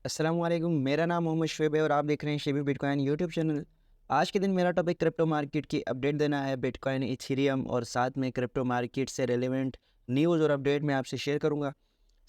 अस्सलामुअलैकुम, मेरा नाम मोहम्मद शुएब है और आप देख रहे हैं शेबी बिटकॉइन यूट्यूब चैनल। आज के दिन मेरा टॉपिक क्रिप्टो मार्केट की अपडेट देना है, बिटकॉइन, इथेरियम और साथ में क्रिप्टो मार्केट से रिलेवेंट न्यूज़ और अपडेट मैं आपसे शेयर करूंगा।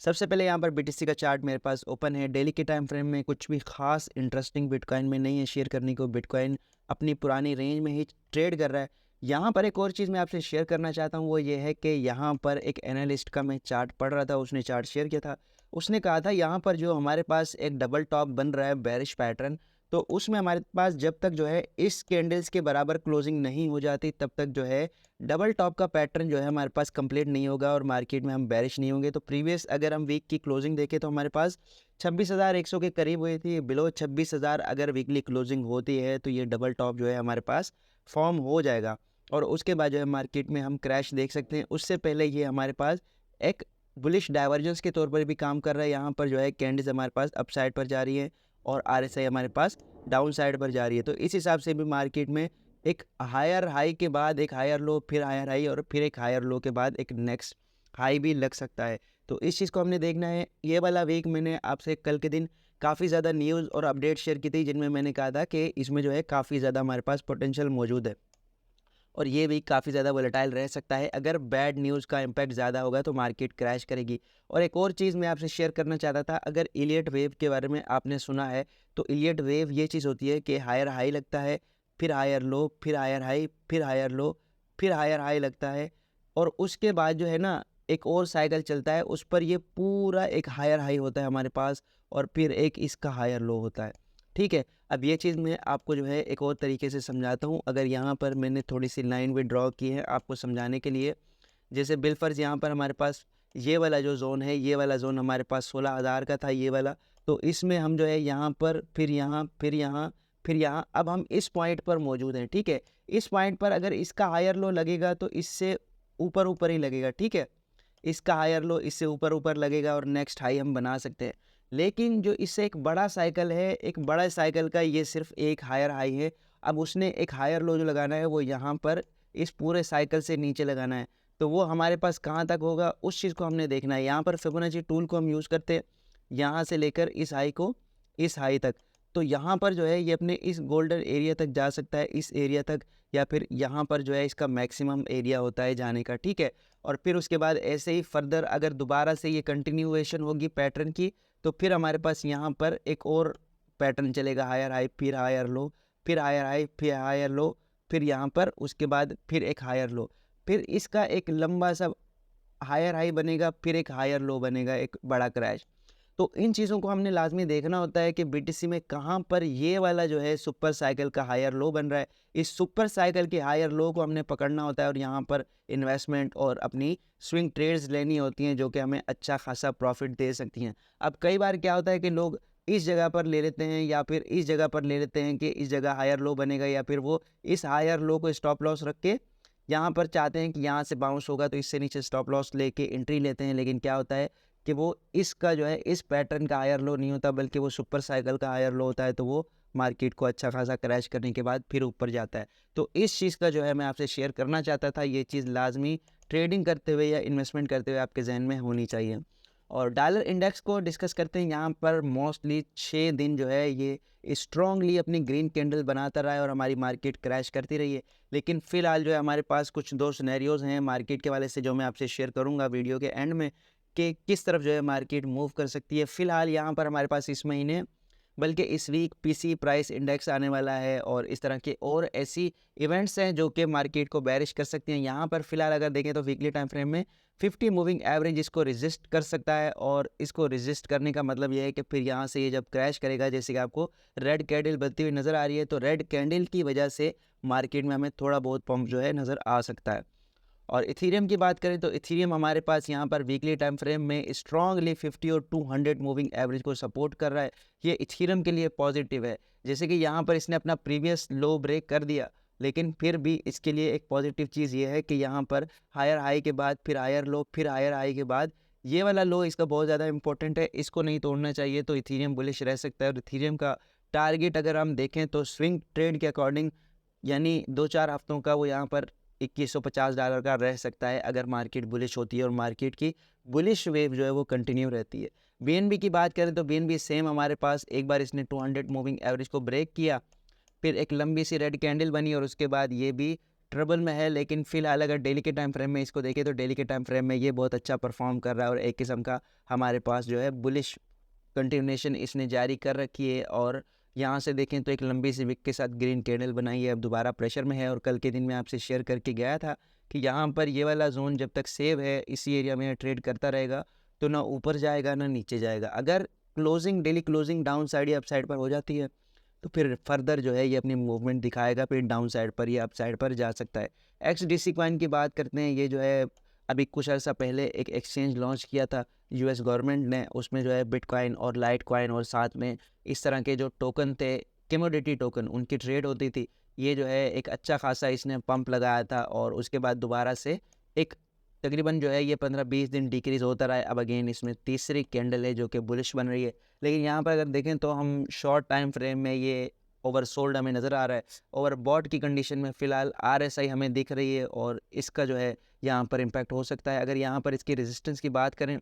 सबसे पहले यहाँ पर बीटीसी का चार्ट मेरे पास ओपन है। डेली के टाइम फ्रेम में कुछ भी खास इंटरेस्टिंग बिटकॉइन में नहीं है शेयर करने को। बिटकॉइन अपनी पुरानी रेंज में ही ट्रेड कर रहा है। यहाँ पर एक और चीज़ मैं आपसे शेयर करना चाहता हूँ, वो ये है कि यहाँ पर एक एनालिस्ट का मैं चार्ट पढ़ रहा था, उसने चार्ट शेयर किया था। उसने कहा था यहाँ पर जो हमारे पास एक डबल टॉप बन रहा है, बेरिश पैटर्न, तो उसमें हमारे पास जब तक जो है इस कैंडल्स के बराबर क्लोजिंग नहीं हो जाती तब तक जो है डबल टॉप का पैटर्न जो है हमारे पास कंप्लीट नहीं होगा और मार्केट में हम बेरिश नहीं होंगे। तो प्रीवियस अगर हम वीक की क्लोजिंग देखें तो हमारे पास 26,100 के करीब हुई थी। बिलो 26,000 अगर वीकली क्लोजिंग होती है तो ये डबल टॉप जो है हमारे पास फॉर्म हो जाएगा और उसके बाद जो है मार्केट में हम क्रैश देख सकते हैं। उससे पहले ये हमारे पास एक बुलिश डाइवर्जेंस के तौर पर भी काम कर रहा है। यहाँ पर जो है कैंडल्स हमारे पास अप साइड पर जा रही है और आरएसआई हमारे पास डाउन साइड पर जा रही है। तो इस हिसाब से भी मार्केट में एक हायर हाई के बाद एक हायर लो, फिर हायर हाई और फिर एक हायर लो के बाद एक नेक्स्ट हाई भी लग सकता है। तो इस चीज़ को हमने देखना है। ये वाला वीक मैंने आपसे कल के दिन काफ़ी ज़्यादा न्यूज़ और अपडेट शेयर की थी जिनमें मैंने कहा था कि इसमें जो है काफ़ी ज़्यादा हमारे पास पोटेंशियल मौजूद है और ये वीक काफ़ी ज़्यादा वोलेटाइल रह सकता है। अगर बैड न्यूज़ का इम्पैक्ट ज़्यादा होगा तो मार्केट क्रैश करेगी। और एक और चीज़ मैं आपसे शेयर करना चाहता था, अगर इलियट वेव के बारे में आपने सुना है तो इलियट वेव ये चीज़ होती है कि हायर हाई लगता है, फिर हायर लो, फिर हायर हाई, फिर हायर लो, फिर हायर हाई लगता है और उसके बाद जो है ना एक और साइकिल चलता है, उस पर ये पूरा एक हायर हाई होता है हमारे पास और फिर एक इसका हायर लो होता है। ठीक है, अब ये चीज़ मैं आपको जो है एक और तरीके से समझाता हूँ। अगर यहाँ पर मैंने थोड़ी सी लाइन भी ड्रॉ की है आपको समझाने के लिए। जैसे बिलफर्ज यहाँ पर हमारे पास ये वाला जो ज़ोन है, ये वाला ज़ोन हमारे पास 16,000 का था ये वाला। तो इसमें हम जो है यहाँ पर फिर यहाँ फिर यहाँ फिर यहाँ, अब हम इस पॉइंट पर मौजूद हैं। ठीक है, इस पॉइंट पर अगर इसका हायर लो लगेगा तो इससे ऊपर ऊपर ही लगेगा। ठीक है, इसका हायर लो इससे ऊपर ऊपर लगेगा और नेक्स्ट हाई हम बना सकते हैं। लेकिन जो इससे एक बड़ा साइकिल है, एक बड़ा साइकिल का ये सिर्फ एक हायर हाई है। अब उसने एक हायर लो जो लगाना है वो यहाँ पर इस पूरे साइकिल से नीचे लगाना है। तो वो हमारे पास कहाँ तक होगा उस चीज़ को हमने देखना है। यहाँ पर फिबोनाची टूल को हम यूज़ करते हैं, यहाँ से लेकर इस हाई को इस हाई तक। तो यहाँ पर जो है ये अपने इस गोल्डन एरिया तक जा सकता है, इस एरिया तक, या फिर यहाँ पर जो है इसका मैक्सिमम एरिया होता है जाने का। ठीक है, और फिर उसके बाद ऐसे ही फर्दर अगर दोबारा से ये कंटिन्यूएशन होगी पैटर्न की तो फिर हमारे पास यहाँ पर एक और पैटर्न चलेगा, हायर हाई फिर हायर लो, फिर हायर हाई फिर हायर लो, फिर यहाँ पर उसके बाद फिर एक हायर लो, फिर इसका एक लंबा सा हायर हाई बनेगा, फिर एक हायर लो बनेगा, एक बड़ा क्रैश। तो इन चीज़ों को हमने लाजमी देखना होता है कि बीटीसी में कहाँ पर ये वाला जो है सुपर साइकिल का हायर लो बन रहा है। इस सुपर साइकिल के हायर लो को हमने पकड़ना होता है और यहाँ पर इन्वेस्टमेंट और अपनी स्विंग ट्रेड्स लेनी होती हैं जो कि हमें अच्छा खासा प्रॉफिट दे सकती हैं। अब कई बार क्या होता है कि लोग इस जगह पर ले लेते हैं या फिर इस जगह पर ले लेते हैं कि इस जगह हायर लो बनेगा, या फिर वो इस हायर लो को स्टॉप लॉस रख के यहाँ पर चाहते हैं कि यहाँ से बाउंस होगा तो इससे नीचे स्टॉप लॉस लेके एंट्री लेते हैं। लेकिन क्या होता है कि वो इसका जो है इस पैटर्न का हायर लो नहीं होता बल्कि वो सुपर साइकिल का हायर लो होता है। तो वो मार्केट को अच्छा खासा क्रैश करने के बाद फिर ऊपर जाता है। तो इस चीज़ का जो है मैं आपसे शेयर करना चाहता था। ये चीज़ लाजमी ट्रेडिंग करते हुए या इन्वेस्टमेंट करते हुए आपके जहन में होनी चाहिए। और डॉलर इंडेक्स को डिस्कस करते हैं। यहाँ पर मोस्टली 6 दिन जो है ये स्ट्रांगली अपनी ग्रीन कैंडल बनाता रहा है और हमारी मार्केट क्रैश करती रही है। लेकिन फ़िलहाल जो है हमारे पास कुछ दो सिनेरियोज़ हैं मार्केट के वाले से जो मैं आपसे शेयर करूँगा वीडियो के एंड में, कि किस तरफ जो है मार्केट मूव कर सकती है। फ़िलहाल यहाँ पर हमारे पास इस महीने बल्कि इस वीक पीसी प्राइस इंडेक्स आने वाला है और इस तरह के और ऐसी इवेंट्स हैं जो कि मार्केट को बेरिश कर सकती हैं। यहाँ पर फ़िलहाल अगर देखें तो वीकली टाइम फ्रेम में 50 मूविंग एवरेज इसको रेजिस्ट कर सकता है और इसको रेजिस्ट करने का मतलब ये है कि फिर यहाँ से ये जब क्रैश करेगा, जैसे कि आपको रेड कैंडल बनती हुई नज़र आ रही है, तो रेड कैंडल की वजह से मार्केट में हमें थोड़ा बहुत पंप जो है नज़र आ सकता है। और इथीरियम की बात करें तो इथीरियम हमारे पास यहाँ पर वीकली टाइम फ्रेम में स्ट्रांगली 50 और 200 मूविंग एवरेज को सपोर्ट कर रहा है। ये इथीरियम के लिए पॉजिटिव है। जैसे कि यहाँ पर इसने अपना प्रीवियस लो ब्रेक कर दिया, लेकिन फिर भी इसके लिए एक पॉजिटिव चीज़ ये है कि यहाँ पर हायर हाई के बाद फिर हायर लो, फिर हायर हाई के बाद ये वाला लो इसका बहुत ज़्यादा इंपॉर्टेंट है, इसको नहीं तोड़ना चाहिए। तो इथीरियम बुलिश रह सकता है और इथीरियम का टारगेट अगर हम देखें तो स्विंग ट्रेड के अकॉर्डिंग यानी 2-4 हफ्तों का वो यहाँ पर $2150 का रह सकता है अगर मार्केट बुलिश होती है और मार्केट की बुलिश वेव जो है वो कंटिन्यू रहती है। बीएनबी की बात करें तो बीएनबी सेम हमारे पास एक बार इसने 200 मूविंग एवरेज को ब्रेक किया, फिर एक लंबी सी रेड कैंडल बनी और उसके बाद ये भी ट्रबल में है। लेकिन फिलहाल अगर डेली के टाइम फ्रेम में इसको देखें तो डेली के टाइम फ्रेम में ये बहुत अच्छा परफॉर्म कर रहा है और एक किस्म का हमारे पास जो है बुलिश कंटिन्यूएशन इसने जारी कर रखी है। और यहाँ से देखें तो एक लंबी सी विक के साथ ग्रीन कैंडल बनाई है, अब दोबारा प्रेशर में है। और कल के दिन मैं आपसे शेयर करके गया था कि यहाँ पर ये वाला जोन जब तक सेव है इसी एरिया में ट्रेड करता रहेगा तो ना ऊपर जाएगा ना नीचे जाएगा। अगर closing daily closing down side या अप साइड पर हो जाती है तो फिर फर्दर जो है ये अपनी मूवमेंट दिखाएगा, फिर डाउन साइड पर या अप साइड पर जा सकता है। XDC कॉइन की बात करते हैं, ये जो है अभी कुछ अर्सा पहले एक एक्सचेंज लॉन्च किया था यूएस गवर्नमेंट ने, उसमें जो है बिटकॉइन और लाइट कॉइन और साथ में इस तरह के जो टोकन थे कमोडिटी टोकन उनकी ट्रेड होती थी। ये जो है एक अच्छा खासा इसने पंप लगाया था और उसके बाद दोबारा से एक तकरीबन जो है ये 15-20 दिन डिक्रीज़ होता रहा है। अब अगेन इसमें तीसरी कैंडल है जो कि बुलिश बन रही है। लेकिन यहाँ पर अगर देखें तो हम शॉर्ट टाइम फ्रेम में ये ओवरसोल्ड हमें नज़र आ रहा है। ओवरबॉट की कंडीशन में फ़िलहाल RSI हमें दिख रही है और इसका जो है यहाँ पर इम्पैक्ट हो सकता है। अगर यहाँ पर इसकी रेजिस्टेंस की बात करें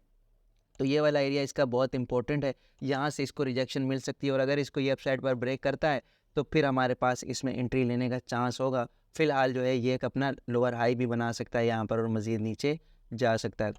तो ये वाला एरिया इसका बहुत इंपॉर्टेंट है, यहाँ से इसको रिजेक्शन मिल सकती है और अगर इसको ये अपसाइड पर ब्रेक करता है तो फिर हमारे पास इसमें एंट्री लेने का चांस होगा। फ़िलहाल जो है ये एक अपना लोअर हाई भी बना सकता है यहाँ पर और मज़ीद नीचे जा सकता है।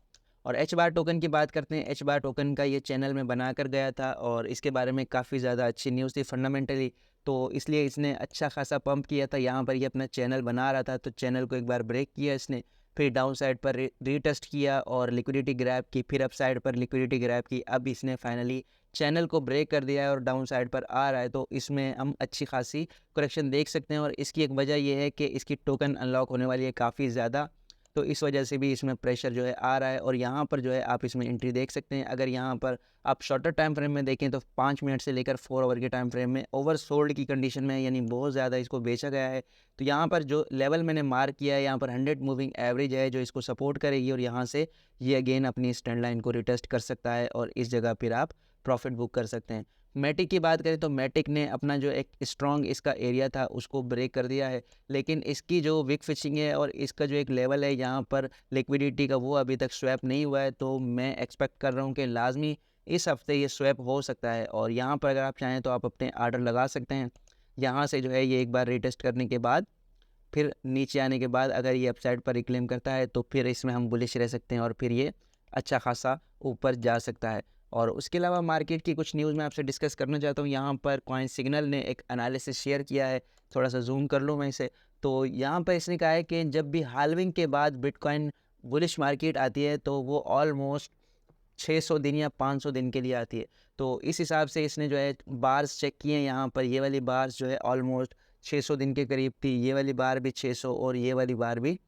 और एच बार टोकन की बात करते हैं, एच बार टोकन का ये चैनल में बना कर गया था और इसके बारे में काफ़ी ज़्यादा अच्छी न्यूज़ थी फंडामेंटली, तो इसलिए इसने अच्छा खासा पंप किया था। यहाँ पर ये अपना चैनल बना रहा था तो चैनल को एक बार ब्रेक किया इसने, फिर डाउन साइड पर रीटेस्ट किया और लिक्विडिटी ग्रैब की, फिर अप साइड पर लिक्विडिटी ग्रैब की। अब इसने फाइनली चैनल को ब्रेक कर दिया है और डाउन साइड पर आ रहा है, तो इसमें हम अच्छी खासी करेक्शन देख सकते हैं। और इसकी एक वजह यह है कि इसकी टोकन अनलॉक होने वाली है काफ़ी ज़्यादा, तो इस वजह से भी इसमें प्रेशर जो है आ रहा है और यहाँ पर जो है आप इसमें एंट्री देख सकते हैं। अगर यहाँ पर आप शॉर्टर टाइम फ्रेम में देखें तो 5 मिनट से लेकर 4 आवर के टाइम फ्रेम में ओवरसोल्ड की कंडीशन में, यानी बहुत ज़्यादा इसको बेचा गया है। तो यहाँ पर जो लेवल मैंने मार्क किया है यहाँ पर 100 मूविंग एवरेज है जो इसको सपोर्ट करेगी और यहाँ से ये अगेन अपनी स्टैंड लाइन को रिटेस्ट कर सकता है और इस जगह फिर आप प्रॉफिट बुक कर सकते हैं। मैटिक की बात करें तो मैटिक ने अपना जो एक स्ट्रॉन्ग इसका एरिया था उसको ब्रेक कर दिया है, लेकिन इसकी जो विक फिशिंग है और इसका जो एक लेवल है यहाँ पर लिक्विडिटी का वो अभी तक स्वैप नहीं हुआ है। तो मैं एक्सपेक्ट कर रहा हूँ कि लाजमी इस हफ्ते ये स्वैप हो सकता है और यहाँ पर अगर आप चाहें तो आप अपने आर्डर लगा सकते हैं। यहाँ से जो है ये एक बार रिटेस्ट करने के बाद फिर नीचे आने के बाद अगर ये अपसाइड पर रिक्लेम करता है तो फिर इसमें हम बुलिश रह सकते हैं और फिर ये अच्छा खासा ऊपर जा सकता है। और उसके अलावा मार्केट की कुछ न्यूज़ मैं आपसे डिस्कस करना चाहता हूँ। यहाँ पर कॉइन सिग्नल ने एक एनालिसिस शेयर किया है, थोड़ा सा जूम कर लूँ मैं इसे, तो यहाँ पर इसने कहा है कि जब भी हाल्विंग के बाद बिटकॉइन बुलिश मार्केट आती है तो वो ऑलमोस्ट 600 दिन या 500 दिन के लिए आती है। तो इस हिसाब से इसने जो है बार्स चेक किए हैं, यहाँ पर ये वाली बार्स जो है ऑलमोस्ट 600 दिन के करीब थी, ये वाली बार भी 600 और ये वाली बार भी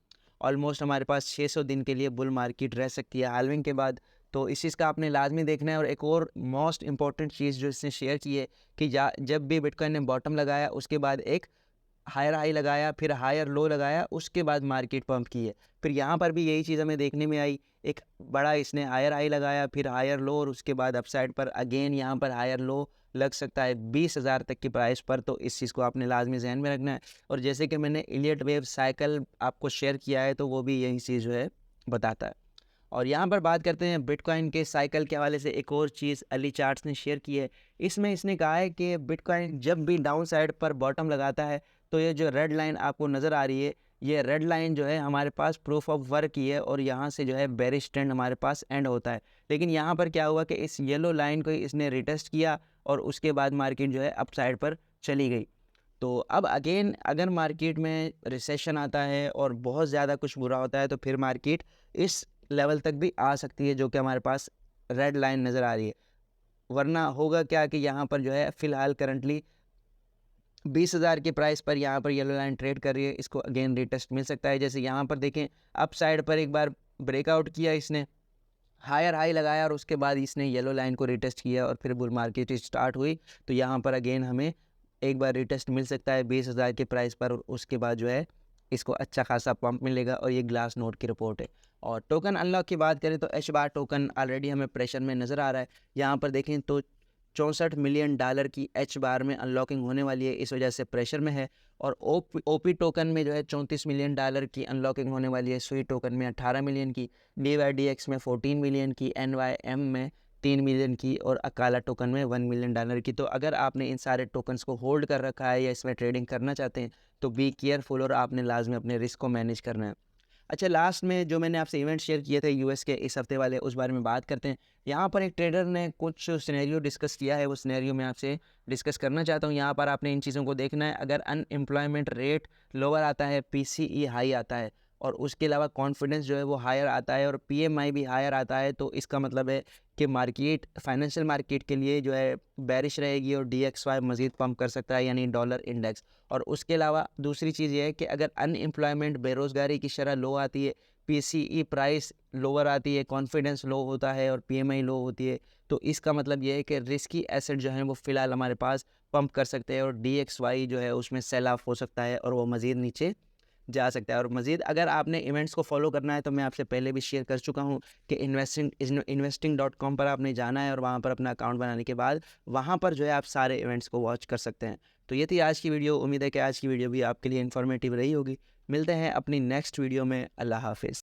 ऑलमोस्ट हमारे पास 600 दिन के लिए बुल मार्केट रह सकती है हाल्विंग के बाद। तो इस चीज़ का आपने लाजमी देखना है। और एक और मोस्ट इंपॉर्टेंट चीज़ जो इसने शेयर की है कि जब भी बिटकॉइन ने बॉटम लगाया उसके बाद एक हायर हाई लगाया, फिर हायर लो लगाया, उसके बाद मार्केट पंप की है। फिर यहाँ पर भी यही चीज़ हमें देखने में आई, एक बड़ा इसने हायर हाई लगाया, फिर हायर लो और उसके बाद अपसाइड पर अगेन यहाँ पर हायर लो लग सकता है 20,000 तक की प्राइस पर। तो इस चीज़ को आपने लाजमी जहन में रखना है। और जैसे कि मैंने इलियट वेव साइकिल आपको शेयर किया है तो वो भी यही चीज़ जो है बताता है। और यहाँ पर बात करते हैं बिटकॉइन के साइकिल के हवाले से, एक और चीज़ अली चार्ट्स ने शेयर की है। इसमें इसने कहा है कि बिटकॉइन जब भी डाउन साइड पर बॉटम लगाता है तो ये जो रेड लाइन आपको नज़र आ रही है, ये रेड लाइन जो है हमारे पास प्रूफ ऑफ वर्क की है और यहाँ से जो है बेरिश ट्रेंड हमारे पास एंड होता है। लेकिन यहाँ पर क्या हुआ कि इस येलो लाइन को इसने रिटेस्ट किया और उसके बाद मार्केट जो है अप साइड पर चली गई। तो अब अगेन अगर मार्केट में रिसेशन आता है और बहुत ज़्यादा कुछ बुरा होता है तो फिर मार्केट इस लेवल तक भी आ सकती है जो कि हमारे पास रेड लाइन नज़र आ रही है। वरना होगा क्या कि यहाँ पर जो है फ़िलहाल करंटली 20,000 के प्राइस पर यहाँ पर येलो लाइन ट्रेड कर रही है, इसको अगेन रिटेस्ट मिल सकता है। जैसे यहाँ पर देखें अप साइड पर एक बार ब्रेकआउट किया इसने, हायर हाई लगाया और उसके बाद इसने येलो लाइन को रिटेस्ट किया और फिर बुल मार्केट स्टार्ट हुई। तो यहाँ पर अगेन हमें एक बार रिटेस्ट मिल सकता है 20,000 के प्राइस पर और उसके बाद जो है इसको अच्छा खासा पंप मिलेगा और ये ग्लास नोट की रिपोर्ट है। और टोकन अनलॉक की बात करें तो एच बार टोकन ऑलरेडी हमें प्रेशर में नज़र आ रहा है। यहाँ पर देखें तो $64 मिलियन की एच बार में अनलॉकिंग होने वाली है, इस वजह से प्रेशर में है। और ओपी टोकन में जो है $34 मिलियन की अनलॉकिंग होने वाली है, सुई टोकन में 18 मिलियन की, DYDX में 14 मिलियन की, NYM में 3 मिलियन की और अकाला टोकन में $1 मिलियन की। तो अगर आपने इन सारे टोकन्स को होल्ड कर रखा है या इसमें ट्रेडिंग करना चाहते हैं तो बी केयरफुल और आपने लाजमी अपने रिस्क को मैनेज करना है। अच्छा, लास्ट में जो मैंने आपसे इवेंट शेयर किए थे यूएस के इस हफ्ते वाले, उस बारे में बात करते हैं। यहाँ पर एक ट्रेडर ने कुछ सिनेरियो डिस्कस किया है, वो सिनेरियो मैं आपसे डिस्कस करना चाहता हूँ। यहाँ पर आपने इन चीज़ों को देखना है। अगर अनएम्प्लॉयमेंट रेट लोअर आता है, पीसीई हाई आता है और उसके अलावा कॉन्फिडेंस जो है वो हायर आता है और पीएमआई भी हायर आता है, तो इसका मतलब है कि मार्केट, फाइनेंशियल मार्केट के लिए जो है बेरिश रहेगी और डीएक्सवाई मज़ीद पंप कर सकता है, यानी डॉलर इंडेक्स। और उसके अलावा दूसरी चीज़ ये है कि अगर अनएम्प्लॉयमेंट, बेरोज़गारी की शरह लो आती है, पीसीई प्राइस लोअर आती है, कॉन्फिडेंस लो होता है और पीएमआई लो होती है, तो इसका मतलब ये है कि रिस्की एसेट जो हैं वो फ़िलहाल हमारे पास पंप कर सकते हैं और डीएक्सवाई जो है उसमें सेल ऑफ हो सकता है और वो मज़ीद नीचे जा सकता है। और मज़ीद अगर आपने इवेंट्स को फॉलो करना है तो मैं आपसे पहले भी शेयर कर चुका हूँ कि investing.com पर आपने जाना है और वहाँ पर अपना अकाउंट बनाने के बाद वहाँ पर जो है आप सारे इवेंट्स को वॉच कर सकते हैं। तो ये थी आज की वीडियो। उम्मीद है कि आज की वीडियो भी आपके लिए इन्फॉर्मेटिव रही होगी। मिलते हैं अपनी नेक्स्ट वीडियो में। अल्लाह हाफिज़।